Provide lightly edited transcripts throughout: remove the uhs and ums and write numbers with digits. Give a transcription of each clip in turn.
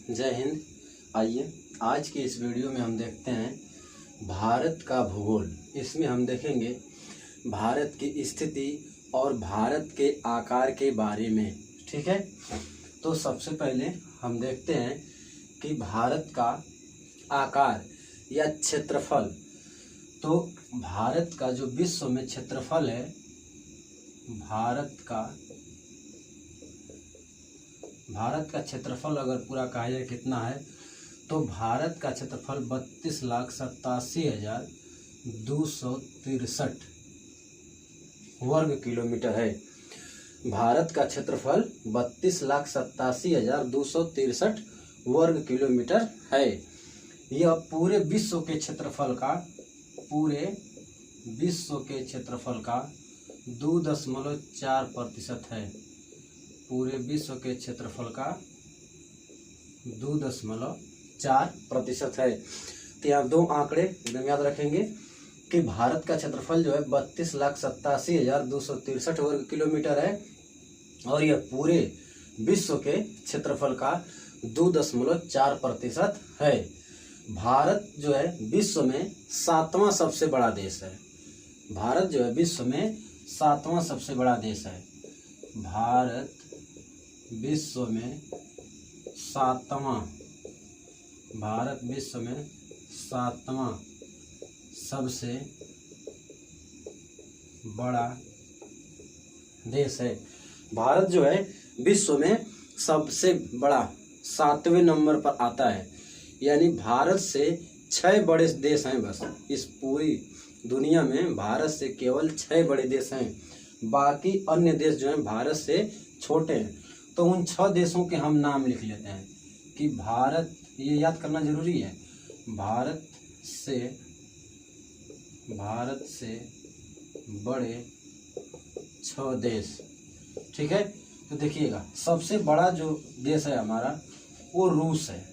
जय हिंद। आइए आज की इस वीडियो में हम देखते हैं भारत का भूगोल। इसमें हम देखेंगे भारत की स्थिति और भारत के आकार के बारे में। ठीक है, तो सबसे पहले हम देखते हैं कि भारत का आकार या क्षेत्रफल। तो भारत का जो विश्व में क्षेत्रफल है, भारत का क्षेत्रफल अगर पूरा कहा जाए कितना है, तो भारत का क्षेत्रफल 32,87,263 वर्ग किलोमीटर है। भारत का क्षेत्रफल 32,87,263 वर्ग किलोमीटर है। यह पूरे विश्व के क्षेत्रफल का 2.4% है। पूरे विश्व के क्षेत्रफल का 2.4% है। तो यहाँ दो आंकड़े एकदम याद रखेंगे कि भारत का क्षेत्रफल जो है 32,87,263 वर्ग किलोमीटर है और यह पूरे विश्व के क्षेत्रफल का 2.4% है। भारत जो है विश्व में 7वां सबसे बड़ा देश है। भारत जो है विश्व में 7वां सबसे बड़ा देश है। भारत विश्व में 7वां सबसे बड़ा देश है। भारत जो है विश्व में सबसे बड़ा 7वें नंबर पर आता है। यानी भारत से 6 बड़े देश हैं। बस इस पूरी दुनिया में भारत से केवल 6 बड़े देश हैं। बाकी अन्य देश जो हैं भारत से छोटे हैं। तो उन 6 देशों के हम नाम लिख लेते हैं कि भारत, ये याद करना जरूरी है, भारत से बड़े 6 देश। ठीक है, तो देखिएगा सबसे बड़ा जो देश है हमारा वो रूस है,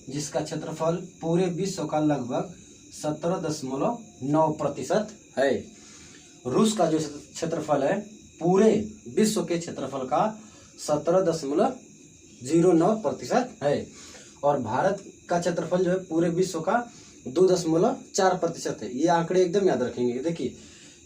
जिसका क्षेत्रफल पूरे विश्व का लगभग 17.9% है। रूस का जो क्षेत्रफल है पूरे विश्व के क्षेत्रफल का 17.09% है। और भारत का क्षेत्रफल जो है पूरे विश्व का 2.4% है। ये आंकड़े एकदम याद रखेंगे। देखिए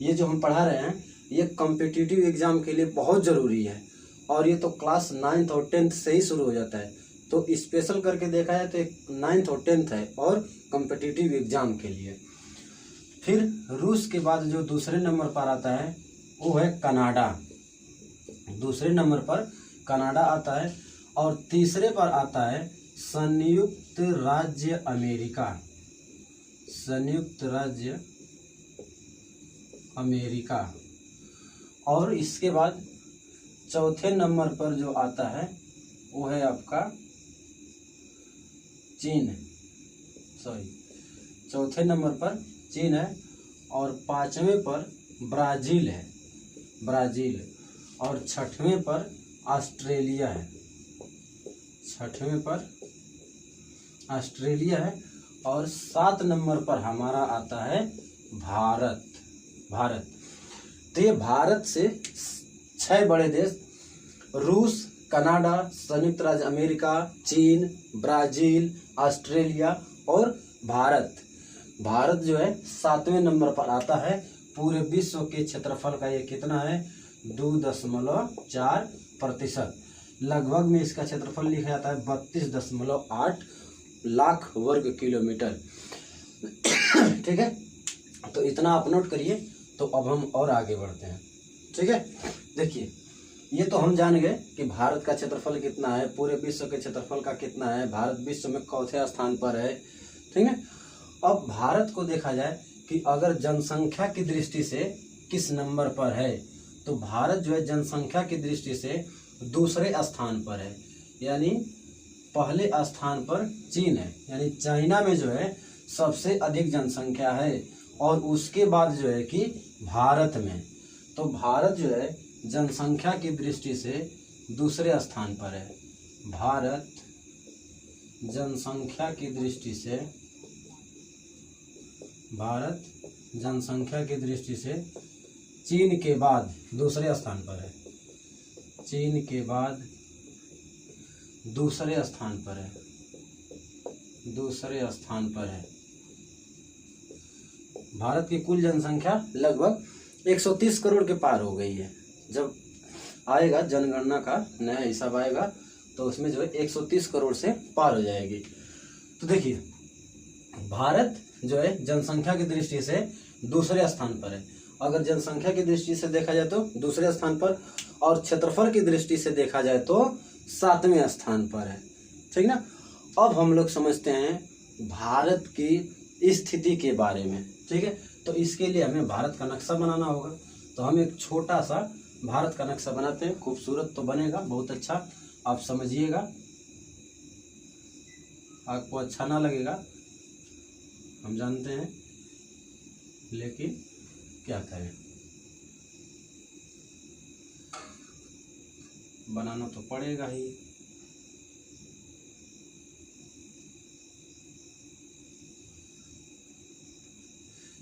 ये जो हम पढ़ा रहे हैं ये कॉम्पिटिटिव एग्जाम के लिए बहुत ज़रूरी है और ये तो क्लास 9th और 10th से ही शुरू हो जाता है। तो स्पेशल करके देखा जाए तो 9th और 10th है और कॉम्पिटिटिव एग्जाम के लिए। फिर रूस के बाद जो दूसरे नंबर पर आता है वो है कनाडा। दूसरे नंबर पर कनाडा आता है और तीसरे पर आता है संयुक्त राज्य अमेरिका। संयुक्त राज्य अमेरिका। और इसके बाद चौथे नंबर पर जो आता है वो है आपका चीन। चौथे नंबर पर चीन है और 5वें पर ब्राजील है। ब्राजील। और 6वें पर ऑस्ट्रेलिया है। 6वें पर ऑस्ट्रेलिया है और 7 नंबर पर हमारा आता है भारत। तो ये भारत से 6 बड़े देश रूस, कनाडा, संयुक्त राज्य अमेरिका, चीन, ब्राजील, ऑस्ट्रेलिया और भारत। भारत जो है 7वें नंबर पर आता है। पूरे विश्व के क्षेत्रफल का ये कितना है? 2.4%। लगभग में इसका क्षेत्रफल लिखा जाता है 32.8 लाख वर्ग किलोमीटर। ठीक है, तो इतना आप नोट करिए। तो अब हम और आगे बढ़ते हैं। ठीक है, देखिए ये तो हम जान गए कि भारत का क्षेत्रफल कितना है, पूरे विश्व के क्षेत्रफल का कितना है, भारत विश्व में चौथे स्थान पर है। ठीक है, अब भारत को देखा जाए कि अगर जनसंख्या की दृष्टि से किस नंबर पर है, तो भारत जो है जनसंख्या की दृष्टि से दूसरे स्थान पर है। यानी पहले स्थान पर चीन है, यानी चाइना में जो है सबसे अधिक जनसंख्या है और उसके बाद जो है कि भारत में। तो भारत जो है जनसंख्या की दृष्टि से दूसरे स्थान पर है। भारत जनसंख्या की दृष्टि से चीन के बाद दूसरे स्थान पर है। चीन के बाद दूसरे स्थान पर है, दूसरे स्थान पर है। भारत की कुल जनसंख्या लगभग 130 करोड़ के पार हो गई है। जब आएगा जनगणना का नया हिसाब आएगा तो उसमें जो है 130 करोड़ से पार हो जाएगी। तो देखिए भारत जो है जनसंख्या की दृष्टि से दूसरे स्थान पर है। अगर जनसंख्या की दृष्टि से देखा जाए तो दूसरे स्थान पर, और क्षेत्रफल की दृष्टि से देखा जाए तो 7वें स्थान पर है। ठीक ना। अब हम लोग समझते हैं भारत की स्थिति के बारे में। ठीक है, तो इसके लिए हमें भारत का नक्शा बनाना होगा। तो हम एक छोटा सा भारत का नक्शा बनाते हैं। खूबसूरत तो बनेगा, बहुत अच्छा, आप समझिएगा। आपको अच्छा ना लगेगा हम जानते हैं, लेकिन क्या करें, बनाना तो पड़ेगा ही।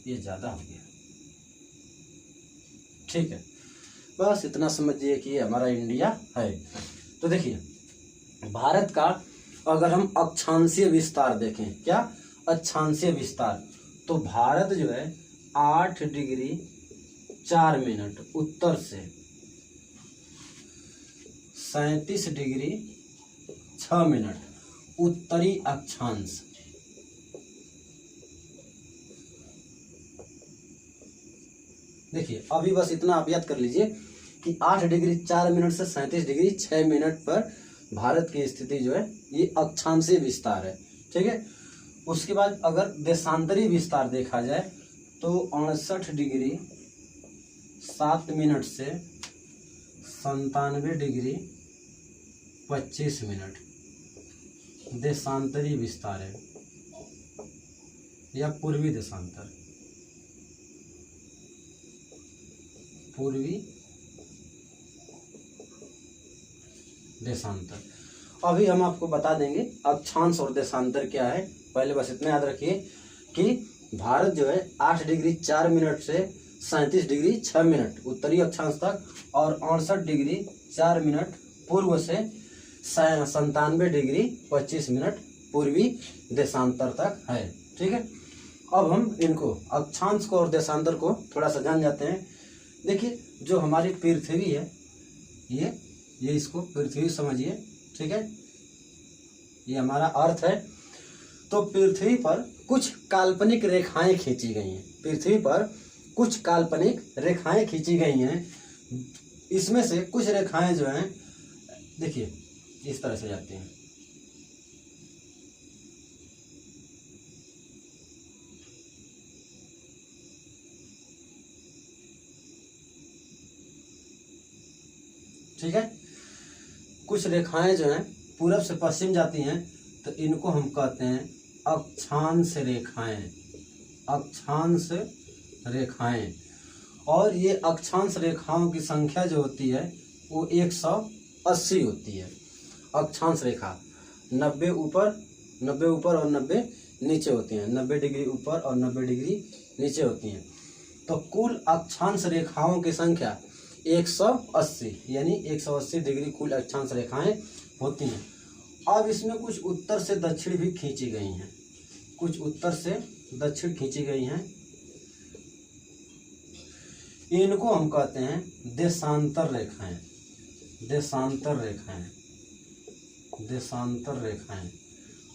ये ज्यादा हो गया। ठीक है, बस इतना समझिए कि ये हमारा इंडिया है। तो देखिए भारत का अगर हम अक्षांशीय विस्तार देखें, क्या अक्षांशीय विस्तार, तो भारत जो है 8 डिग्री 4 मिनट उत्तर से 37 डिग्री 6 मिनट उत्तरी अक्षांश, देखिए अभी बस इतना आप याद कर लीजिए कि 8 डिग्री 4 मिनट से 37 डिग्री 6 मिनट पर भारत की स्थिति जो है ये अक्षांशीय विस्तार है। ठीक है, उसके बाद अगर देशांतरी विस्तार देखा जाए तो 69 डिग्री 7 मिनट से 97 डिग्री 25 मिनट देशांतरी विस्तार है, या पूर्वी देशांतर, पूर्वी देशांतर। अभी हम आपको बता देंगे अक्षांश और देशांतर क्या है। पहले बस इतना याद रखिए कि भारत जो है 8 डिग्री 4 मिनट से 37 डिग्री 6 मिनट उत्तरी अक्षांश तक और 68 डिग्री 4 मिनट पूर्व से 97 डिग्री 25 मिनट पूर्वी देशांतर तक है। ठीक है, अब हम इनको अक्षांश को और देशांतर को थोड़ा सा जान जाते हैं। देखिए जो हमारी पृथ्वी है, ये इसको पृथ्वी समझिए। ठीक है, ये हमारा अर्थ है। तो पृथ्वी पर कुछ काल्पनिक रेखाएं खींची गई हैं, पृथ्वी पर कुछ काल्पनिक रेखाएं खींची गई हैं। इसमें से कुछ रेखाएं जो हैं देखिए इस तरह से जाती हैं। ठीक है, कुछ रेखाएं जो हैं पूरब से पश्चिम जाती हैं, तो इनको हम कहते हैं अक्षांश रेखाएं, अक्षांश रेखाएं। और ये अक्षांश रेखाओं की संख्या जो होती है वो 180 होती है। अक्षांश रेखा 90 ऊपर और 90 नीचे होती हैं, 90 डिग्री ऊपर और 90 डिग्री नीचे होती हैं। तो कुल अक्षांश रेखाओं की संख्या 180, यानी 180 डिग्री कुल अक्षांश रेखाएं होती हैं। अब इसमें कुछ उत्तर से दक्षिण भी खींची गई हैं, कुछ उत्तर से दक्षिण खींची गई हैं। इनको हम कहते हैं देशांतर रेखाएं, देशांतर रेखाएं, देशांतर रेखाएं।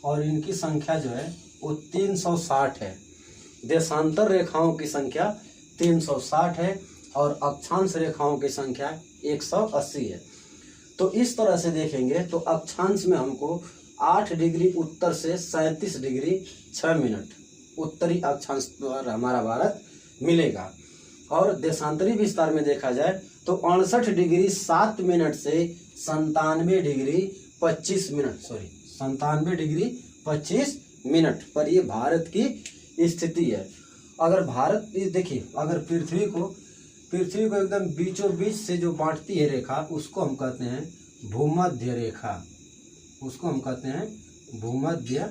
और इनकी संख्या जो है वो 360 है। देशांतर रेखाओं की संख्या 360 है और अक्षांश रेखाओं की संख्या 180 है। तो इस तरह से देखेंगे तो अक्षांश में हमको 8 डिग्री उत्तर से 37 डिग्री 6 मिनट उत्तरी अक्षांश पर हमारा भारत मिलेगा। और देशांतरी विस्तार में देखा जाए तो 68 डिग्री 7 मिनट से 97 डिग्री 25 मिनट, 97 डिग्री 25 मिनट पर ये भारत की स्थिति है। अगर भारत देखिए, अगर पृथ्वी को एकदम बीचों बीच से जो बांटती है रेखा, उसको हम कहते हैं भूमध्य रेखा, उसको हम कहते हैं भूमध्य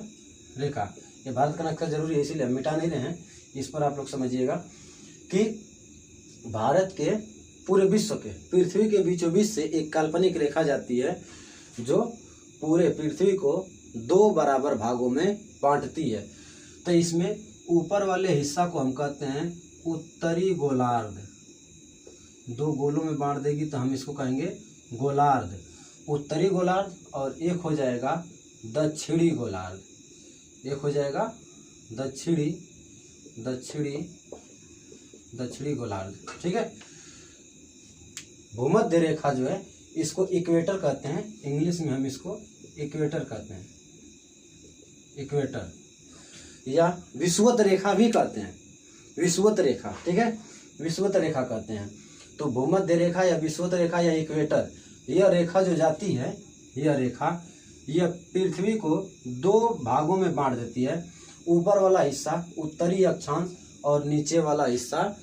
रेखा। ये भारत का नक्शा जरूरी है, इसीलिए हम मिटा नहीं रहे हैं, इस पर आप लोग समझिएगा कि भारत के पूरे विश्व के पृथ्वी के बीचों बीच से एक काल्पनिक रेखा जाती है जो पूरे पृथ्वी को 2 बराबर भागों में बांटती है। तो इसमें ऊपर वाले हिस्सा को हम कहते हैं उत्तरी गोलार्ध। 2 गोलों में बांट देगी तो हम इसको कहेंगे गोलार्ध, उत्तरी गोलार्ध, और एक हो जाएगा दक्षिणी गोलार्ध, एक हो जाएगा दक्षिणी गोलार्ध। ठीक है। भूमध्य रेखा जो है इसको इक्वेटर कहते हैं, इंग्लिश में हम इसको इक्वेटर कहते हैं, इक्वेटर, या विषुवत रेखा भी कहते हैं, विषुवत रेखा। ठीक है, विषुवत रेखा कहते हैं। तो भूमध्य रेखा या विषुवत रेखा या इक्वेटर, यह रेखा जो जाती है, यह रेखा यह पृथ्वी को 2 भागों में बांट देती है। ऊपर वाला हिस्सा उत्तरी अक्षांश और नीचे वाला हिस्सा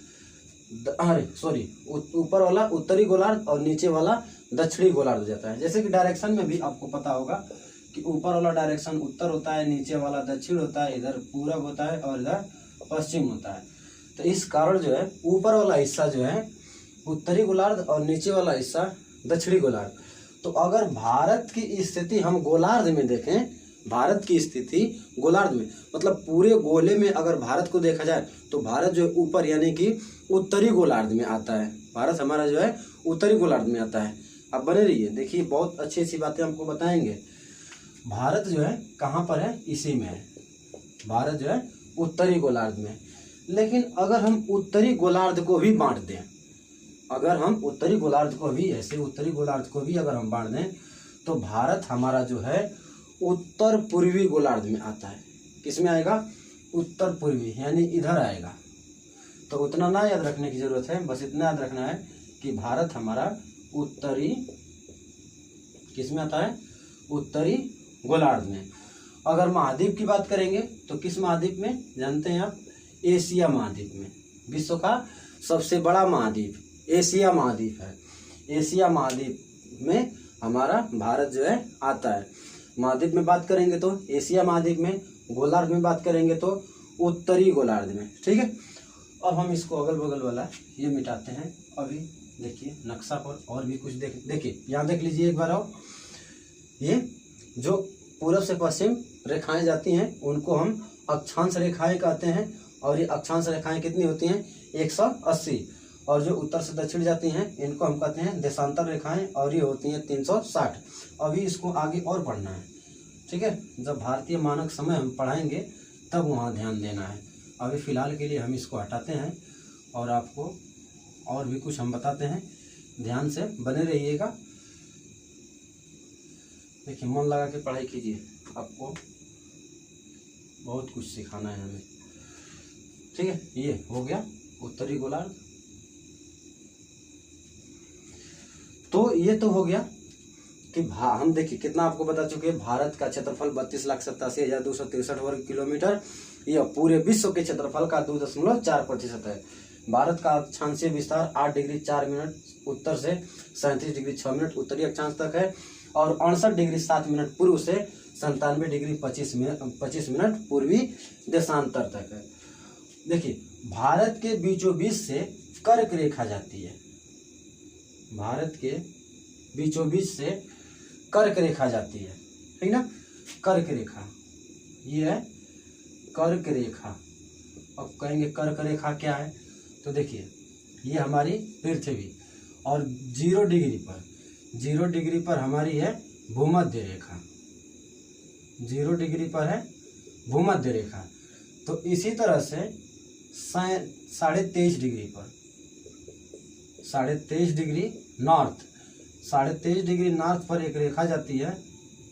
ऊपर वाला उत्तरी गोलार्ध और नीचे वाला दक्षिणी गोलार्ध हो जाता है। जैसे कि डायरेक्शन में भी आपको पता होगा कि ऊपर वाला डायरेक्शन उत्तर होता है, नीचे वाला दक्षिण होता है, इधर पूरब होता है और इधर पश्चिम होता है। तो इस कारण जो है ऊपर वाला हिस्सा जो है उत्तरी गोलार्ध और नीचे वाला हिस्सा दक्षिणी गोलार्ध। तो अगर भारत की स्थिति हम गोलार्ध में देखें, भारत की स्थिति गोलार्ध में, मतलब पूरे गोले में अगर भारत को देखा जाए तो भारत जो है ऊपर यानी कि उत्तरी गोलार्ध में आता है। भारत हमारा जो है उत्तरी गोलार्ध में आता है। अब बने रहिए, देखिए बहुत अच्छी अच्छी बातें हमको बताएंगे। भारत जो है कहाँ पर है, इसी में है, भारत जो है उत्तरी गोलार्ध में। लेकिन अगर हम उत्तरी गोलार्ध को भी बांट दें, अगर हम उत्तरी गोलार्ध को भी ऐसे उत्तरी गोलार्ध को भी अगर हम बांट दें तो भारत हमारा जो है उत्तर पूर्वी गोलार्ध में आता है। किसमें आएगा, उत्तर पूर्वी, यानी इधर आएगा। तो उतना ना याद रखने की जरूरत है, बस इतना याद रखना है कि भारत हमारा उत्तरी किसमें आता है, उत्तरी गोलार्ध में। अगर महाद्वीप की बात करेंगे तो किस महाद्वीप में जानते हैं आप, एशिया महाद्वीप में। विश्व का सबसे बड़ा महाद्वीप एशिया महाद्वीप है। एशिया महाद्वीप में हमारा भारत जो है आता है। महाद्वीप में बात करेंगे तो एशिया महाद्वीप में, गोलार्ध में बात करेंगे तो उत्तरी गोलार्ध में। ठीक है। अब हम इसको अगल बगल वाला ये मिटाते हैं। अभी देखिए नक्शा पर और भी कुछ देखिए यहाँ देख लीजिए एक बार और, ये जो पूरब से पश्चिम रेखाएं जाती हैं उनको हम अक्षांश रेखाएं कहते हैं। और ये अक्षांश रेखाएं कितनी होती हैं, 180। और जो उत्तर से दक्षिण जाती हैं इनको हम कहते हैं देशांतर रेखाएं, और ये होती हैं 360। अभी इसको आगे और पढ़ना है। ठीक है, जब भारतीय मानक समय हम पढ़ाएंगे तब वहाँ ध्यान देना है। अभी फ़िलहाल के लिए हम इसको हटाते हैं और आपको और भी कुछ हम बताते हैं, ध्यान से बने रहिएगा। देखिए मन लगा के पढ़ाई कीजिए, आपको बहुत कुछ सिखाना है हमें। ठीक है, ये हो गया उत्तरी गोलार्ध। तो ये तो हो गया कि हम देखिए कितना आपको बता चुके हैं, भारत का क्षेत्रफल 32,87,263 वर्ग किलोमीटर। यह पूरे विश्व के क्षेत्रफल का 2.4% है। भारत का अक्षांशीय विस्तार 8 डिग्री 4 मिनट उत्तर से 37 डिग्री 6 मिनट उत्तरी अक्षांश तक है, और 68 डिग्री 7 मिनट पूर्व से 97 डिग्री 25 मिनट पूर्वी देशांतर तक है। देखिए भारत के बीचों बीच से कर्क रेखा जाती है, भारत के बीचों बीच से कर्क रेखा जाती है, ठीक ना। कर्क रेखा, ये है कर्क रेखा। अब कहेंगे कर्क रेखा क्या है, तो देखिए ये हमारी पृथ्वी, और 0 डिग्री पर हमारी है भूमध्य रेखा, 0 डिग्री पर है भूमध्य रेखा। तो इसी तरह से 23.5 डिग्री पर, 23.5 डिग्री नॉर्थ, 23.5 डिग्री नॉर्थ पर एक रेखा जाती है,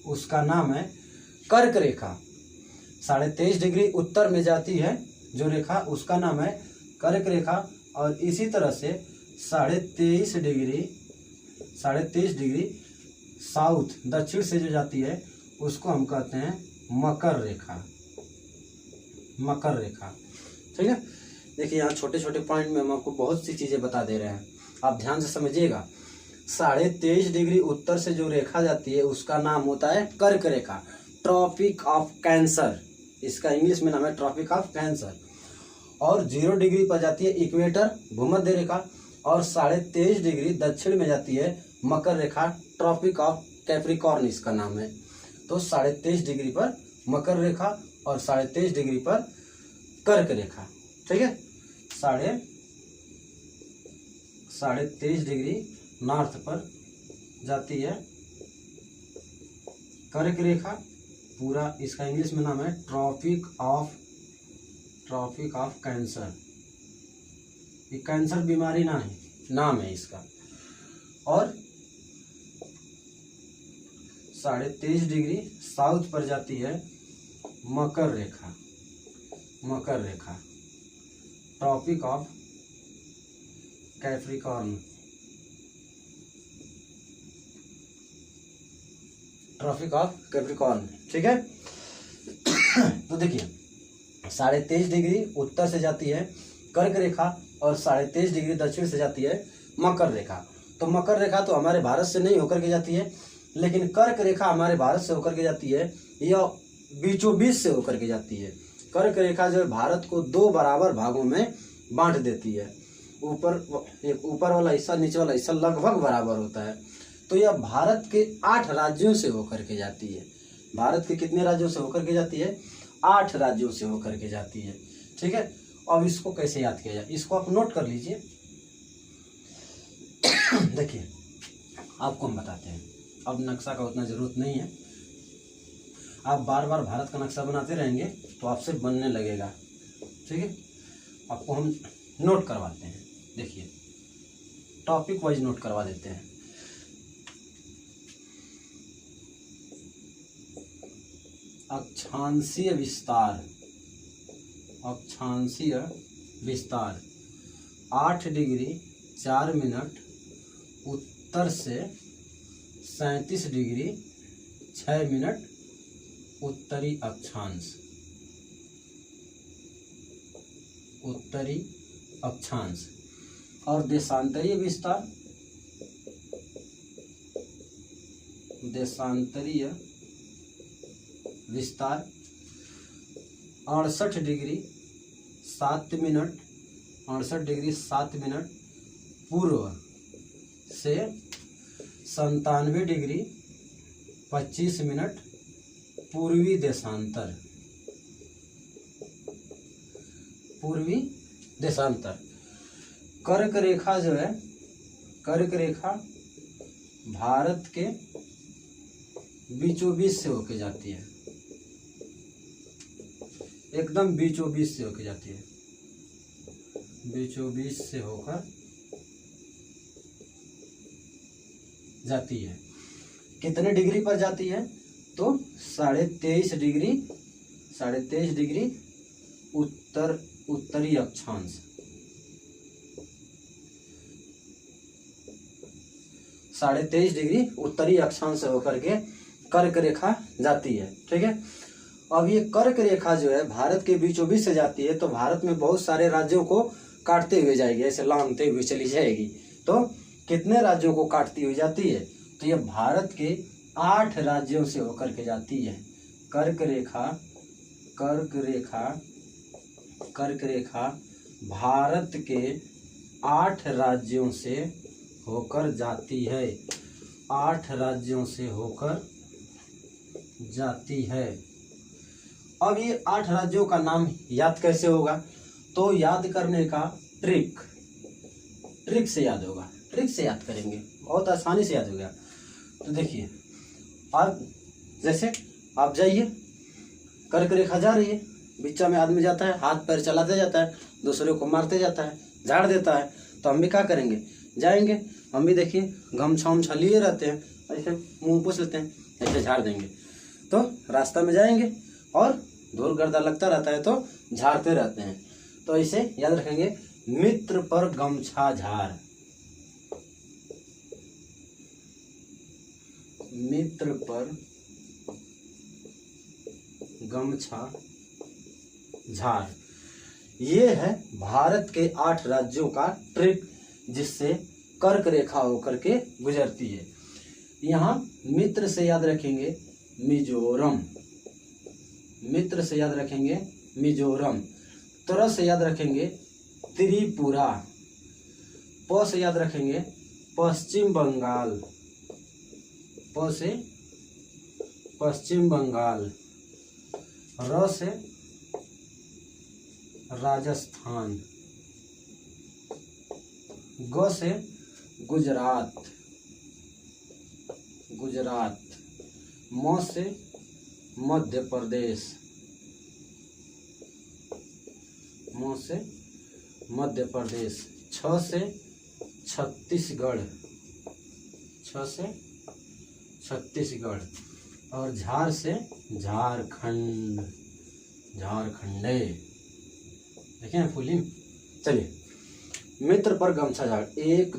उसका नाम है कर्क रेखा। 23.5 डिग्री उत्तर में जाती है जो रेखा, उसका नाम है कर्क रेखा। और इसी तरह से 23.5 डिग्री साउथ दक्षिण से जो जाती है उसको हम कहते हैं मकर रेखा, मकर रेखा। ठीक है, देखिए यहाँ छोटे छोटे पॉइंट में हम आपको बहुत सी चीजें बता दे रहे हैं, आप ध्यान से समझिएगा। 23.5 डिग्री उत्तर से जो रेखा जाती है उसका नाम होता है कर्क रेखा, ट्रॉपिक ऑफ कैंसर, इसका इंग्लिश में नाम है ट्रॉपिक ऑफ कैंसर। और 0 डिग्री पर जाती है इक्वेटर भूमध्य रेखा, और 23.5 डिग्री दक्षिण में जाती है मकर रेखा, ट्रॉपिक ऑफ कैप्रिकॉर्न इसका नाम है। तो 23.5 डिग्री पर मकर रेखा और 23.5 डिग्री पर कर्क रेखा। ठीक है, 23.5 डिग्री नॉर्थ पर जाती है कर्क रेखा। पूरा इसका इंग्लिश में नाम है ट्रॉपिक ऑफ कैंसर। ये कैंसर बीमारी नाम है इसका। और 23.5 डिग्री साउथ पर जाती है मकर रेखा ट्रॉपिक ऑफ कैप्रिकॉर्न। ठीक है। तो देखिए 23.5 डिग्री उत्तर से जाती है कर्क रेखा और 23.5 डिग्री दक्षिण से जाती है मकर रेखा। तो मकर रेखा तो हमारे भारत से नहीं होकर के जाती है, लेकिन कर्क रेखा हमारे भारत से होकर के जाती है या बीचों बीच से होकर के जाती है। कर्क रेखा जो है भारत को 2 बराबर भागों में बांट देती है। ऊपर वाला हिस्सा नीचे वाला हिस्सा लगभग बराबर होता है। तो यह भारत के 8 राज्यों से होकर के जाती है। भारत के कितने राज्यों से होकर के जाती है? 8 राज्यों से होकर के जाती है। ठीक है, अब इसको कैसे याद किया जाए, इसको आप नोट कर लीजिए। देखिए आपको हम बताते हैं, अब नक्शा का उतना जरूरत नहीं है। आप बार बार भारत का नक्शा बनाते रहेंगे तो आपसे बनने लगेगा। ठीक है, आपको हम नोट करवाते हैं। देखिए टॉपिक वाइज नोट करवा देते हैं। अक्षांशीय विस्तार 8 डिग्री 4 मिनट उत्तर से 37 डिग्री 6 मिनट उत्तरी अक्षांश। और देशांतरीय विस्तार 68 डिग्री 7 मिनट पूर्व से 97 डिग्री 25 मिनट पूर्वी देशांतर। कर्क रेखा जो है, कर्क रेखा भारत के बीचों बीच से होके जाती है, एकदम बीचों बीच से होके जाती है, बीचों बीच से होकर जाती है। कितने डिग्री पर जाती है? तो 23.5 डिग्री उत्तरी अक्षांश। 23.5 डिग्री उत्तरी अक्षांश से होकर के कर्क रेखा जाती है। ठीक है, अब ये कर्क रेखा जो है भारत के बीचों बीच से जाती है, तो भारत में बहुत सारे राज्यों को काटते हुए जाएगी, ऐसे लांघते हुए चली जाएगी। तो कितने राज्यों को काटती हुई जाती है? तो ये भारत के 8 राज्यों से होकर के जाती है। कर्क रेखा भारत के 8 राज्यों से होकर जाती है, 8 राज्यों से होकर जाती है। अब ये 8 राज्यों का नाम याद कैसे होगा? तो याद करने का ट्रिक से याद होगा, ट्रिक से याद करेंगे, बहुत आसानी से याद हो गया। तो देखिए आप जैसे आप जाइए, कर्क रेखा जा रही है, बीचा में आदमी जाता है, हाथ पैर चलाते जाता है, दूसरे को मारते जाता है, झाड़ देता है। तो हम भी क्या करेंगे? जाएंगे, हम भी देखिए गमछा लिए रहते हैं, ऐसे मुंह पोंछ लेते हैं, ऐसे झाड़ देंगे। तो रास्ता में जाएंगे और धूल गर्दा लगता रहता है तो झाड़ते रहते हैं। तो इसे याद रखेंगे, मित्र पर गमछा झाड़, मित्र पर गमछा झाड़। ये है भारत के 8 राज्यों का ट्रिक, जिससे कर्क रेखा होकर के गुजरती है। यहाँ मित्र से याद रखेंगे मिजोरम, मित्र से याद रखेंगे मिजोरम, तर से याद रखेंगे त्रिपुरा, प से याद रखेंगे पश्चिम बंगाल, प से पश्चिम बंगाल, र से राजस्थान, ग से गुजरात, गुजरात, म से मध्य प्रदेश, म से मध्य प्रदेश, छ से छत्तीसगढ़, छ से छत्तीसगढ़, और झार से झारखंड, झारखंडे। देखें फुली। चलिए, मित्र पर गमछा झाड़, 1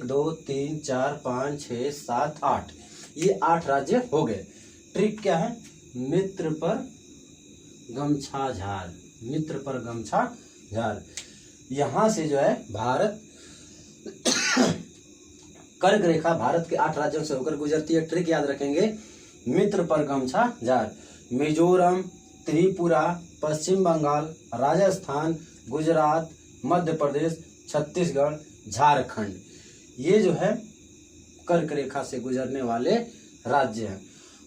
2 3 4 5 6 7 8, ये 8 राज्य हो गए। ट्रिक क्या है? मित्र पर गमछा झाड़, मित्र पर गमछा झाड़। यहां से जो है भारत कर्क रेखा भारत के 8 राज्यों से होकर गुजरती है। ट्रिक याद रखेंगे, मित्र पर गमछा झाड़। मिजोरम, त्रिपुरा, पश्चिम बंगाल, राजस्थान, गुजरात, मध्य प्रदेश, छत्तीसगढ़, झारखंड, ये जो है कर्क रेखा से गुजरने वाले राज्य हैं।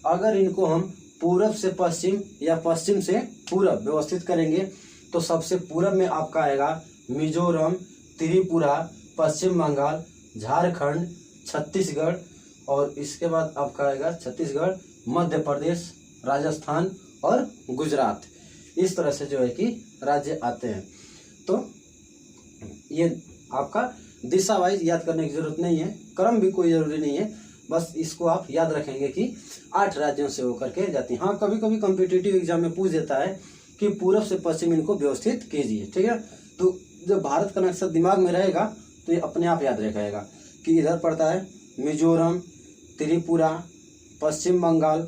अगर इनको हम पूरब से पश्चिम या पश्चिम से पूरब व्यवस्थित करेंगे तो सबसे पूरब में आपका आएगा मिजोरम, त्रिपुरा, पश्चिम बंगाल, झारखंड, छत्तीसगढ़, और इसके बाद आपका आएगा छत्तीसगढ़, मध्य प्रदेश, राजस्थान और गुजरात। इस तरह से जो है कि राज्य आते हैं। तो ये आपका दिशा वाइज याद करने की जरूरत नहीं है, क्रम भी कोई जरूरी नहीं है, बस इसको आप याद रखेंगे कि 8 राज्यों से होकर के जाती हैं। हाँ, कभी कभी कॉम्पिटिटिव एग्जाम में पूछ देता है कि पूरब से पश्चिम इनको व्यवस्थित कीजिए, ठीक है। तो जब भारत का नक्शा दिमाग में रहेगा तो ये अपने आप याद रखेगा कि इधर पड़ता है मिजोरम, त्रिपुरा, पश्चिम बंगाल,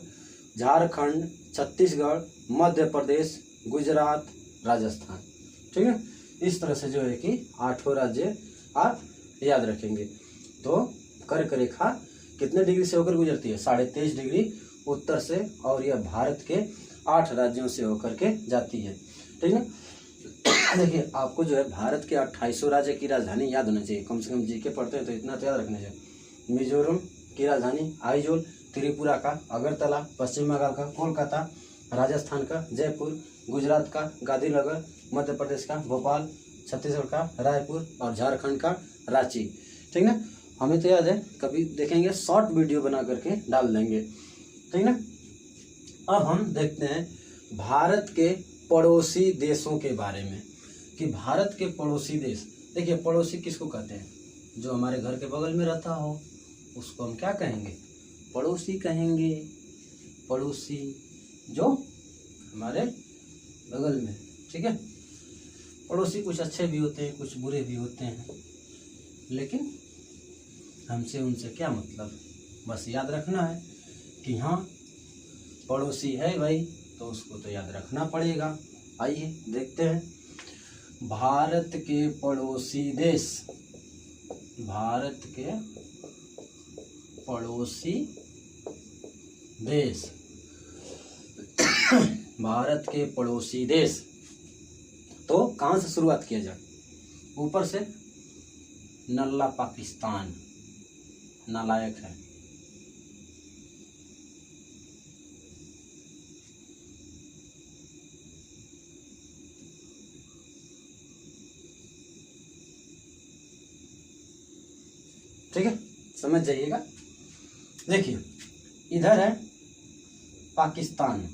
झारखंड, छत्तीसगढ़, मध्य प्रदेश, गुजरात, राजस्थान, ठीक है। इस तरह से जो है कि 8 राज्य आप याद रखेंगे। तो कर्क रेखा कितने डिग्री से होकर गुजरती है? 23.5 डिग्री उत्तर से, और यह भारत के 8 राज्यों से होकर के जाती है, ठीक है। देखिए, आपको जो है भारत के 2800 राज्य की राजधानी याद होनी चाहिए, कम से कम जीके पढ़ते हैं तो इतना तो याद रखना चाहिए। मिजोरम की राजधानी आइजोल, त्रिपुरा का अगरतला, पश्चिम बंगाल का कोलकाता, राजस्थान का जयपुर, गुजरात का गांधीनगर, मध्य प्रदेश का भोपाल, छत्तीसगढ़ का रायपुर और झारखंड का रांची, ठीक ना। हमें तो याद है, कभी देखेंगे शॉर्ट वीडियो बना करके डाल देंगे, ठीक ना। अब हम देखते हैं भारत के पड़ोसी देशों के बारे में कि भारत के पड़ोसी देश, देखिए पड़ोसी किसको कहते हैं? जो हमारे घर के बगल में रहता हो उसको हम क्या कहेंगे? पड़ोसी कहेंगे। पड़ोसी जो हमारे बगल में, ठीक है। पड़ोसी कुछ अच्छे भी होते हैं, कुछ बुरे भी होते हैं, लेकिन हमसे उनसे क्या मतलब? बस याद रखना है कि हाँ पड़ोसी है भाई, तो उसको तो याद रखना पड़ेगा। आइए देखते हैं भारत के पड़ोसी देश। भारत के पड़ोसी देश भारत के पड़ोसी देश। तो कहाँ से शुरुआत किया जाए? ऊपर से नल्ला पाकिस्तान, नालायक है। ठीक है, समझ जाइएगा। देखिए इधर है पाकिस्तान,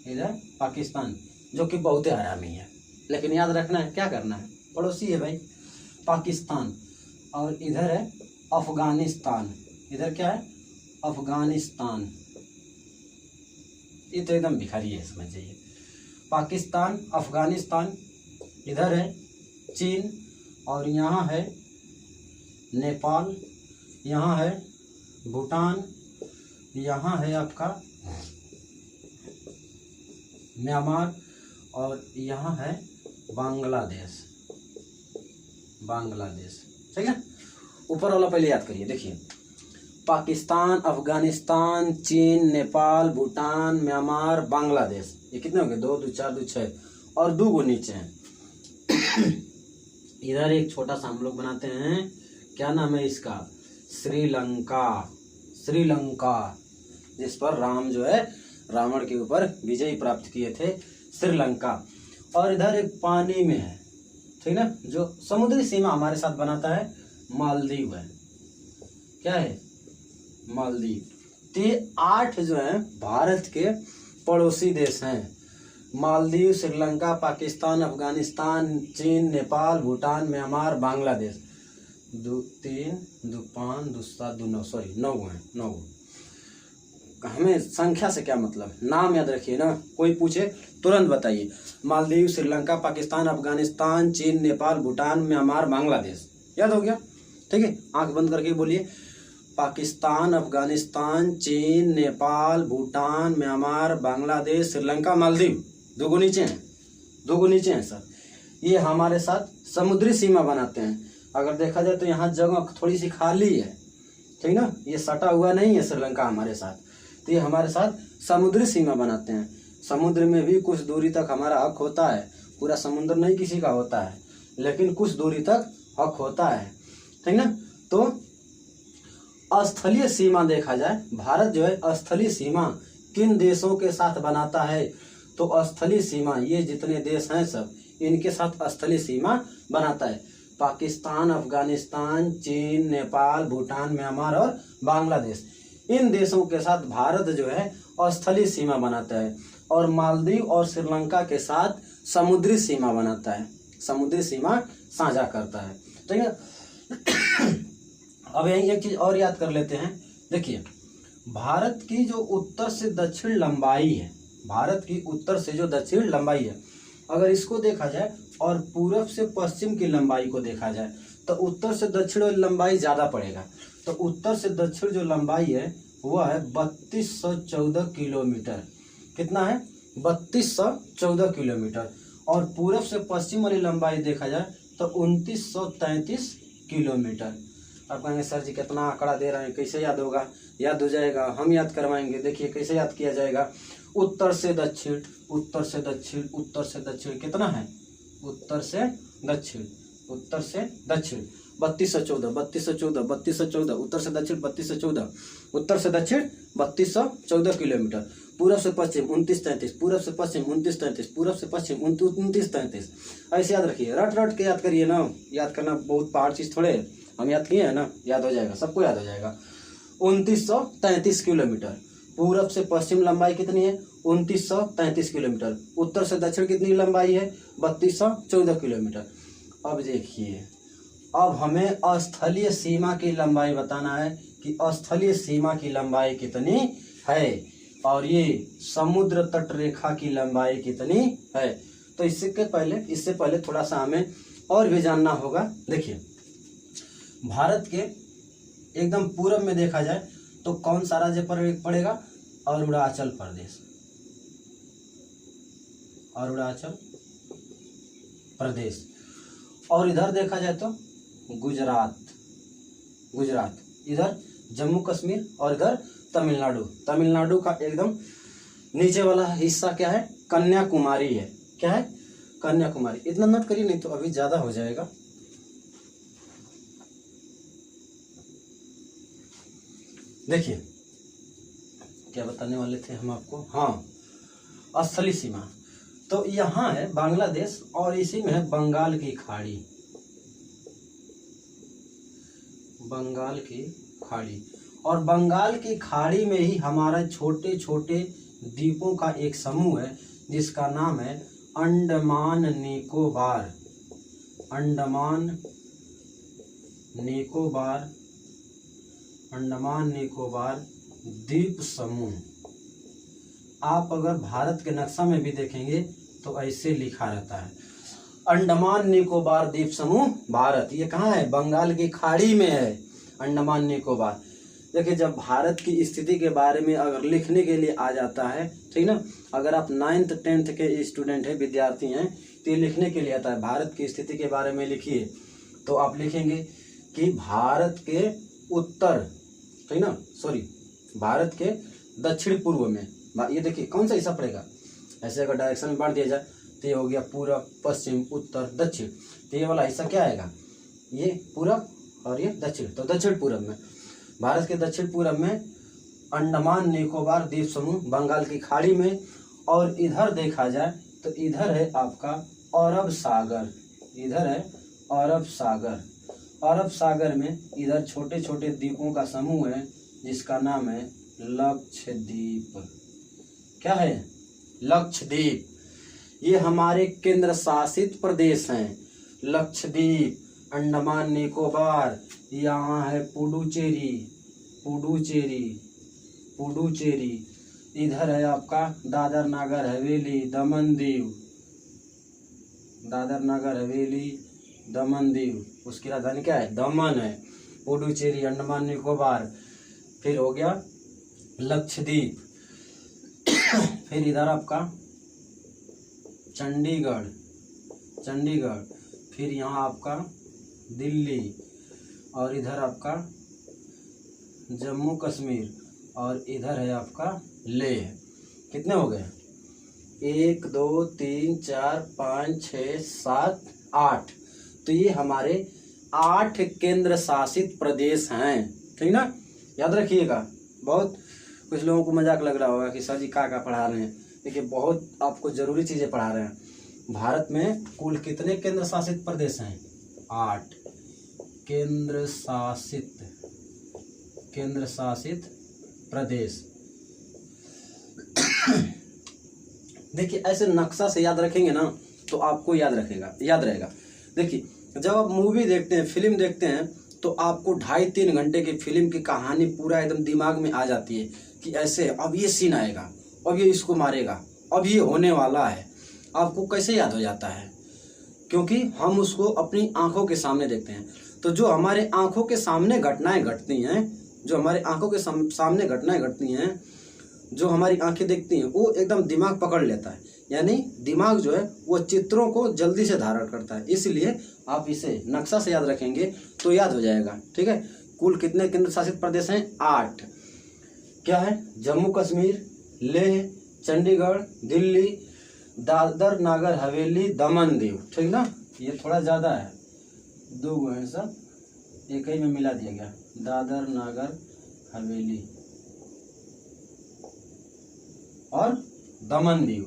इधर पाकिस्तान जो कि बहुत हरामी है, लेकिन याद रखना है क्या करना है, पड़ोसी है भाई पाकिस्तान। और इधर है अफगानिस्तान, इधर क्या है? अफगानिस्तान। ये तो एकदम भिखारी है, समझ जाइए। पाकिस्तान, अफगानिस्तान, इधर है चीन, और यहाँ है नेपाल, यहाँ है भूटान, यहाँ है आपका म्यांमार, और यहाँ है बांग्लादेश। बांग्लादेश, ठीक है। ऊपर वाला पहले याद करिए। देखिए पाकिस्तान, अफगानिस्तान, चीन, नेपाल, भूटान, म्यांमार, बांग्लादेश, ये कितने हो गए? 2 2 4 2 6, और 2 गो नीचे हैं। इधर एक छोटा सा हम लोग बनाते हैं, क्या नाम है इसका? श्रीलंका, श्रीलंका, जिस पर राम जो है रावण के ऊपर विजय प्राप्त किए थे, श्रीलंका। और इधर एक पानी में है, ठीक ना, जो समुद्री सीमा हमारे साथ बनाता है, मालदीव है। क्या है? मालदीव। तो ये 8 जो है भारत के पड़ोसी देश हैं, मालदीव, श्रीलंका, पाकिस्तान, अफगानिस्तान, चीन, नेपाल, भूटान, म्यांमार, बांग्लादेश। 2 3 2 5 2 7 2 9, सॉरी 9 हैं, 9। हमें संख्या से क्या मतलब, नाम याद रखिए ना, कोई पूछे तुरंत बताइए। मालदीव, श्रीलंका, पाकिस्तान, अफगानिस्तान, चीन, नेपाल, भूटान, म्यांमार, बांग्लादेश। याद हो गया? ठीक है, आंख बंद करके बोलिए, पाकिस्तान, अफगानिस्तान, चीन, नेपाल, भूटान, म्यांमार, बांग्लादेश, श्रीलंका, मालदीव। 2 गो नीचे हैं, 2 गो नीचे हैं सर। ये हमारे साथ समुद्री सीमा बनाते हैं। अगर देखा जाए तो यहाँ जगह थोड़ी सी खाली है, ठीक ना, ये सटा हुआ नहीं है श्रीलंका हमारे साथ। तो ये हमारे साथ समुद्री सीमा बनाते हैं। समुद्र में भी कुछ दूरी तक हमारा हक होता है, पूरा समुद्र नहीं किसी का होता है, लेकिन कुछ दूरी तक हक होता है, ठीक ना। तो स्थलीय सीमा देखा जाए, भारत जो है स्थलीय सीमा किन देशों के साथ बनाता है? तो स्थलीय सीमा ये जितने देश हैं सब, इनके साथ स्थलीय सीमा बनाता है। पाकिस्तान, अफगानिस्तान, चीन, नेपाल, भूटान, म्यांमार और बांग्लादेश, इन देशों के साथ भारत जो है स्थलीय सीमा बनाता है। और मालदीव और श्रीलंका के साथ समुद्री सीमा बनाता है, समुद्री सीमा साझा करता है, ठीक है। अब यही एक चीज और याद कर लेते हैं। देखिए, भारत की जो उत्तर से दक्षिण लंबाई है, भारत की उत्तर से जो दक्षिण लंबाई है, अगर इसको देखा जाए और पूरब से पश्चिम की लंबाई को देखा जाए, तो उत्तर से दक्षिण लंबाई ज्यादा पड़ेगा। तो उत्तर से दक्षिण जो लंबाई है वह है 3214 किलोमीटर। कितना है? 3214 किलोमीटर। और पूरब से पश्चिम वाली लंबाई देखा जाए तो 2933 किलोमीटर। आप कहेंगे सर जी कितना आंकड़ा दे रहे हैं, कैसे याद होगा? याद हो जाएगा, हम याद करवाएंगे। देखिए कैसे याद किया जाएगा। उत्तर से दक्षिण, उत्तर से दक्षिण, उत्तर से दक्षिण कितना है? उत्तर से दक्षिण, उत्तर से दक्षिण 3214, 3214, 3214, उत्तर से दक्षिण 3214, उत्तर से दक्षिण 3214 किलोमीटर। पूरब से पश्चिम 2933, पूरब से पश्चिम 2933, पूरब से पश्चिम 2933। ऐसे याद रखिए, रट रट के याद करिए ना। याद करना बहुत पहाड़ चीज थोड़े, हम याद किए हैं ना, याद हो जाएगा, सबको याद हो जाएगा। 2933 किलोमीटर। पूरब से पश्चिम लंबाई कितनी है? 2933 किलोमीटर। उत्तर से दक्षिण कितनी लंबाई है? 3214 किलोमीटर। अब देखिए, अब हमें स्थलीय सीमा की लंबाई बताना है कि स्थलीय सीमा की लंबाई कितनी है और ये समुद्र तट रेखा की लंबाई कितनी है। तो इससे पहले थोड़ा सा हमें और भी जानना होगा। देखिए, भारत के एकदम पूरब में देखा जाए तो कौन सा राज्य पड़ेगा? अरुणाचल प्रदेश, अरुणाचल प्रदेश। और इधर देखा जाए तो गुजरात, गुजरात। इधर जम्मू कश्मीर और इधर तमिलनाडु। तमिलनाडु का एकदम नीचे वाला हिस्सा क्या है? कन्याकुमारी है। क्या है? कन्याकुमारी। इतना नोट करिए, नहीं तो अभी ज्यादा हो जाएगा। देखिए क्या बताने वाले थे हम आपको। हाँ, स्थलीय सीमा। तो यहाँ है बांग्लादेश और इसी में है बंगाल की खाड़ी, बंगाल की खाड़ी। और बंगाल की खाड़ी में ही हमारा छोटे छोटे द्वीपों का एक समूह है जिसका नाम है अंडमान निकोबार, अंडमान निकोबार, अंडमान निकोबार द्वीप समूह। आप अगर भारत के नक्शा में भी देखेंगे तो ऐसे लिखा रहता है अंडमान निकोबार द्वीप समूह भारत। ये कहाँ है? बंगाल की खाड़ी में है अंडमान निकोबार। देखिए, जब भारत की स्थिति के बारे में अगर लिखने के लिए आ जाता है, ठीक ना, अगर आप 9th 10th के स्टूडेंट हैं, विद्यार्थी हैं, तो ये लिखने के लिए आता है भारत की स्थिति के बारे में लिखिए, तो आप लिखेंगे कि भारत के उत्तर, ठीक ना, सॉरी, भारत के दक्षिण पूर्व में। ये देखिए कौन सा हिस्सा पड़ेगा? ऐसे अगर डायरेक्शन में बांट दिया जाए तो ये हो गया पूरब, पश्चिम, उत्तर, दक्षिण। तो ये वाला हिस्सा क्या आएगा? ये पूरब और ये दक्षिण, तो दक्षिण पूरब में। भारत के दक्षिण पूर्व में अंडमान निकोबार द्वीप समूह, बंगाल की खाड़ी में, और इधर देखा जाए तो इधर है आपका अरब सागर, इधर है अरब सागर। अरब सागर में इधर छोटे छोटे द्वीपों का समूह है जिसका नाम है लक्षद्वीप। क्या है? लक्षद्वीप। ये हमारे केंद्र शासित प्रदेश हैं। लक्षद्वीप, अंडमान निकोबार, यहाँ है पुडुचेरी, पुडुचेरी, पुडुचेरी, इधर है आपका दादर नागर हवेली, दमन दीव, दादर नागर हवेली, दमन दीव। उसकी राजधानी क्या है? दमन है। पुडुचेरी, अंडमान निकोबार, फिर हो गया लक्षद्वीप। फिर इधर आपका चंडीगढ़, चंडीगढ़, फिर यहाँ आपका दिल्ली, और इधर आपका जम्मू कश्मीर, और इधर है आपका लेह। कितने हो गए? 1 2 3 4 5 6 7 8। तो ये हमारे 8 केंद्र शासित प्रदेश हैं। ठीक ना? याद रखिएगा। बहुत कुछ लोगों को मजाक लग रहा होगा कि सर जी क्या पढ़ा रहे हैं। देखिए, बहुत आपको जरूरी चीजें पढ़ा रहे हैं। भारत में कुल कितने केंद्र शासित प्रदेश हैं? 8 केंद्र शासित प्रदेश। देखिए, ऐसे नक्शा से याद रखेंगे ना तो आपको याद रहेगा। देखिए, जब आप मूवी देखते हैं, फिल्म देखते हैं, तो आपको 2.5-3 घंटे की फिल्म की कहानी पूरा एकदम दिमाग में आ जाती है कि ऐसे अब ये सीन आएगा, अब ये इसको मारेगा, अब ये होने वाला है। आपको कैसे याद हो जाता है? क्योंकि हम उसको अपनी आंखों के सामने देखते हैं। तो जो हमारे आंखों के सामने घटनाएं घटती हैं, जो हमारे आंखों के सामने घटनाएं घटती हैं, जो हमारी आंखें देखती हैं, वो एकदम दिमाग पकड़ लेता है। यानी दिमाग जो है वो चित्रों को जल्दी से धारण करता है। इसलिए आप इसे नक्शा से याद रखेंगे तो याद हो जाएगा। ठीक है? कुल कितने केंद्र शासित प्रदेश हैं? 8। क्या है? जम्मू कश्मीर, लेह, चंडीगढ़, दिल्ली, दादर नागर हवेली, दमन दीव। ठीक ना? ये थोड़ा ज्यादा है, 2 है, सब एक ही में मिला दिया गया। दादर नागर हवेली और दमन दीव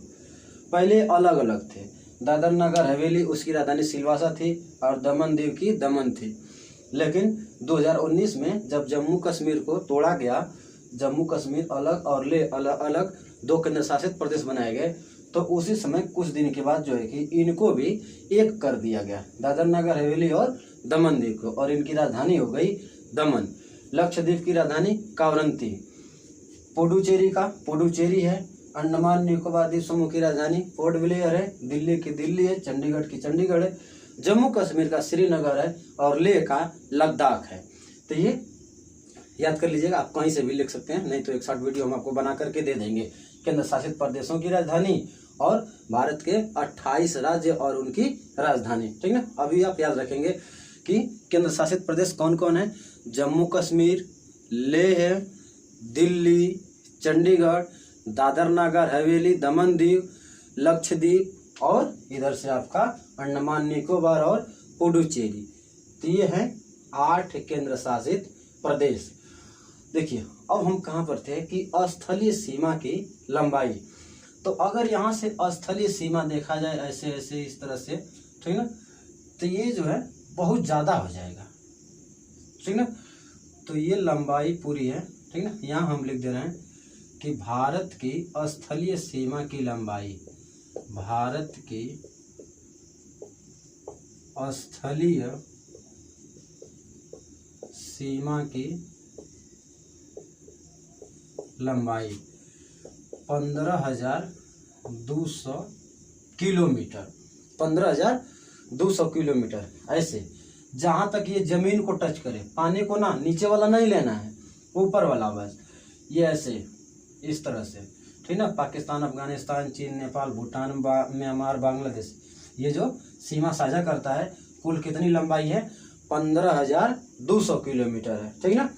पहले अलग अलग थे। दादर नगर हवेली उसकी राजधानी सिलवासा थी और दमन दीव की दमन थी। लेकिन 2019 में जब जम्मू कश्मीर को तोड़ा गया, जम्मू कश्मीर अलग और लेह अलग अलग 2 केंद्र शासित प्रदेश बनाए गए, तो उसी समय कुछ दिन के बाद जो है कि इनको भी एक कर दिया गया, दादर नगर हवेली और दमन दीव को, और इनकी राजधानी हो गई दमन। लक्षद्वीप की राजधानी कावरंती। पुडुचेरी है। अंडमान निकोबार द्वीप समूह की राजधानी पोर्ट ब्लेयर है। दिल्ली की दिल्ली है। चंडीगढ़ की चंडीगढ़ है। जम्मू कश्मीर का श्रीनगर है और लेह का लद्दाख है। तो ये याद कर लीजिएगा। आप कहीं से भी लिख सकते हैं, नहीं तो एक शॉर्ट वीडियो हम आपको बना करके दे देंगे। केंद्र शासित प्रदेशों की राजधानी और भारत के 28 राज्य और उनकी राजधानी। ठीक ना? अभी आप याद रखेंगे कि केंद्र शासित प्रदेश कौन कौन है? जम्मू कश्मीर, लेह, दिल्ली, चंडीगढ़, दादर नागर हवेली, दमन दीव, लक्षद्वीप और इधर से आपका अंडमान निकोबार और पुडुचेरी। तो ये हैं 8 केंद्र शासित प्रदेश। देखिए, अब हम कहाँ पर थे कि स्थलीय सीमा की लंबाई। तो अगर यहाँ से स्थलीय सीमा देखा जाए ऐसे ऐसे इस तरह से, ठीक ना, तो ये जो है बहुत ज़्यादा हो जाएगा। ठीक ना? तो ये लंबाई पूरी है। ठीक ना? यहाँ हम लिख दे रहे हैं कि भारत की स्थलीय सीमा की लंबाई, भारत की स्थलीय सीमा की लंबाई 15,200 किलोमीटर। 15,200 किलोमीटर। ऐसे जहां तक ये जमीन को टच करे, पानी को ना नीचे वाला नहीं लेना है, ऊपर वाला बस। ये ऐसे इस तरह से, ठीक ना? पाकिस्तान, अफगानिस्तान, चीन, नेपाल, भूटान, म्यांमार, बांग्लादेश, ये जो सीमा साझा करता है, कुल कितनी लंबाई है? 15,200 किलोमीटर है। ठीक ना?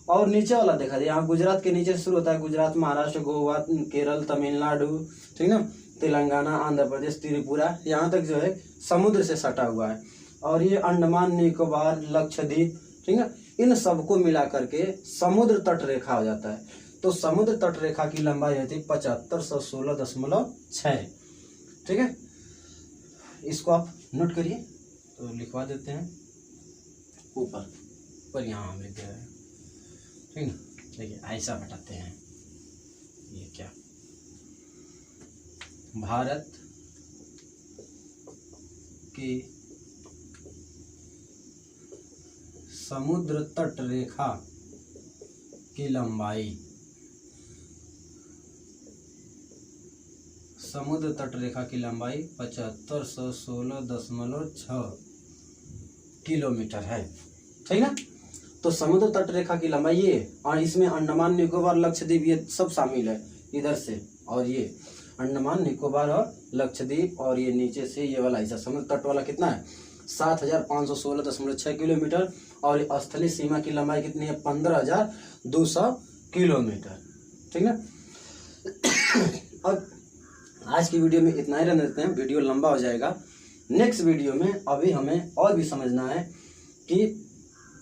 और नीचे वाला देखा जाए, यहाँ गुजरात के नीचे से शुरू होता है। गुजरात, महाराष्ट्र, गोवा, केरल, तमिलनाडु, ठीक ना, तेलंगाना, आंध्र प्रदेश, त्रिपुरा, यहाँ तक जो है समुद्र से सटा हुआ है। और ये अंडमान निकोबार, लक्षद्वीप, ठीक है, इन सबको मिला करके समुद्र तट रेखा हो जाता है। तो समुद्र तट रेखा की लंबाई होती है 7516.6। ठीक है, इसको आप नोट करिए, तो लिखवा देते हैं ऊपर पर, यहाँ हम लिख दे रहे हैं। ठीक है, देखिए ऐसा बताते हैं, ये क्या, भारत की समुद्र तट रेखा की लंबाई, समुद्र तट रेखा की लंबाई 7516.6 किलोमीटर है। ठीक ना, तो समुद्र तट रेखा की लंबाई ये, और इसमें अंडमान निकोबार लक्षद्वीप ये सब शामिल है इधर से, और ये अंडमान निकोबार और लक्षद्वीप, और ये नीचे से ये वाला हिस्सा समुद्र तट वाला कितना है 7516.6 किलोमीटर, और स्थलीय सीमा की लंबाई कितनी है 15,200 किलोमीटर। ठीक ना, अब आज की वीडियो में इतना ही रहने देते हैं, वीडियो लंबा हो जाएगा। नेक्स्ट वीडियो में अभी हमें और भी समझना है कि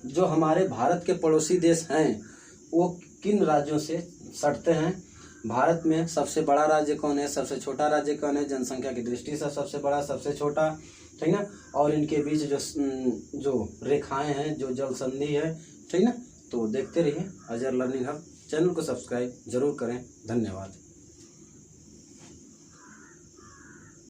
जो हमारे भारत के पड़ोसी देश हैं वो किन राज्यों से सटते हैं, भारत में सबसे बड़ा राज्य कौन है, सबसे छोटा राज्य कौन है, जनसंख्या की दृष्टि से सबसे बड़ा सबसे छोटा, ठीक ना, और इनके बीच जो रेखाएं हैं, जो जल संधि है, ठीक ना। तो देखते रहिए अजर लर्निंग हब, चैनल को सब्सक्राइब जरूर करें। धन्यवाद।